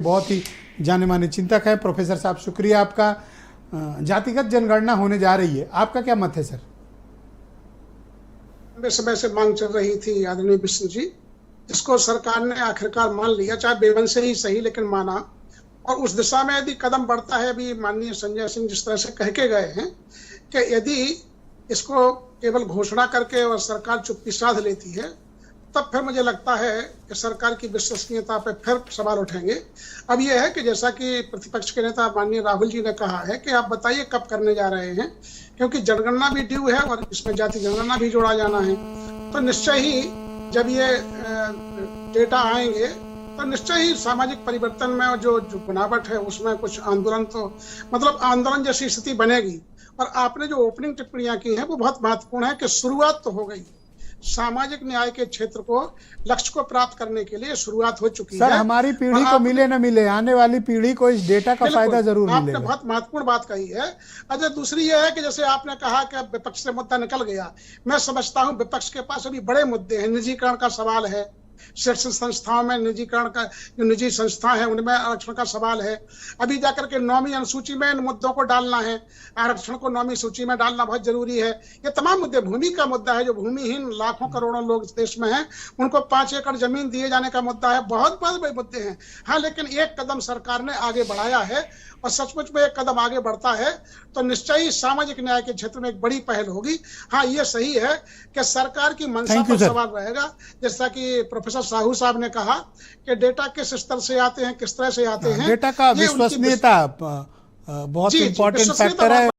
बहुत ही जाने माने चिंतक है। प्रोफेसर साहब शुक्रिया आपका। जातिगत जनगणना होने जा रही है, आपका क्या मत है सर? लंबे समय से मांग चल रही थी आदरणीय विष्णु जी, इसको सरकार ने आखिरकार मान लिया, चाहे बेमन से ही सही लेकिन माना। और उस दिशा में यदि कदम बढ़ता है, अभी माननीय संजय सिंह जिस तरह से कह के गए हैं कि यदि इसको केवल घोषणा करके और सरकार चुप्पी साध लेती है, तब फिर मुझे लगता है कि सरकार की विश्वसनीयता पर फिर सवाल उठेंगे। अब यह है कि जैसा कि प्रतिपक्ष के नेता माननीय राहुल जी ने कहा है कि आप बताइए कब करने जा रहे हैं, क्योंकि जनगणना भी ड्यू है और इसमें जाति जनगणना भी जोड़ा जाना है। तो निश्चय ही जब ये डेटा आएंगे तो निश्चय ही सामाजिक परिवर्तन में जो बनावट है उसमें कुछ आंदोलन, तो मतलब आंदोलन जैसी स्थिति बनेगी। और आपने जो ओपनिंग टिप्पणियां की हैं वो बहुत महत्वपूर्ण है कि शुरुआत तो हो गई, सामाजिक न्याय के क्षेत्र को लक्ष्य को प्राप्त करने के लिए शुरुआत हो चुकी है। सर हमारी पीढ़ी को मिले न मिले, आने वाली पीढ़ी को इस डेटा का फायदा जरूर मिलेगा। आपने बहुत महत्वपूर्ण बात कही है। अच्छा, दूसरी यह है कि जैसे आपने कहा कि विपक्ष से मुद्दा निकल गया, मैं समझता हूं विपक्ष के पास अभी बड़े मुद्दे हैं। निजीकरण का सवाल है, शैक्षणिक संस्थाओं में निजीकरण का, जो निजी संस्था है उनमें आरक्षण का सवाल है। अभी जाकर के 9वीं अनुसूची में इन मुद्दों को डालना है, आरक्षण को 9वीं सूची में डालना बहुत जरूरी है। ये तमाम मुद्दे, भूमि का मुद्दा है, जो भूमिहीन लाखों करोड़ों लोग इस देश में हैं, उनको 5 एकड़ जमीन दिए जाने का मुद्दा है। बहुत बड़े मुद्दे हैं। हाँ, लेकिन एक कदम सरकार ने आगे बढ़ाया है और सचमुच में एक कदम आगे बढ़ता है तो निश्चय ही सामाजिक न्याय के क्षेत्र में एक बड़ी पहल होगी। हाँ, ये सही है कि सरकार की मंशा पर सवाल रहेगा। जैसा कि प्रोफेसर साहू साहब ने कहा कि डेटा किस स्तर से आते हैं, किस तरह से आते हैं, डेटा का विश्वसनीयता बहुत इंपॉर्टेंट फैक्टर है।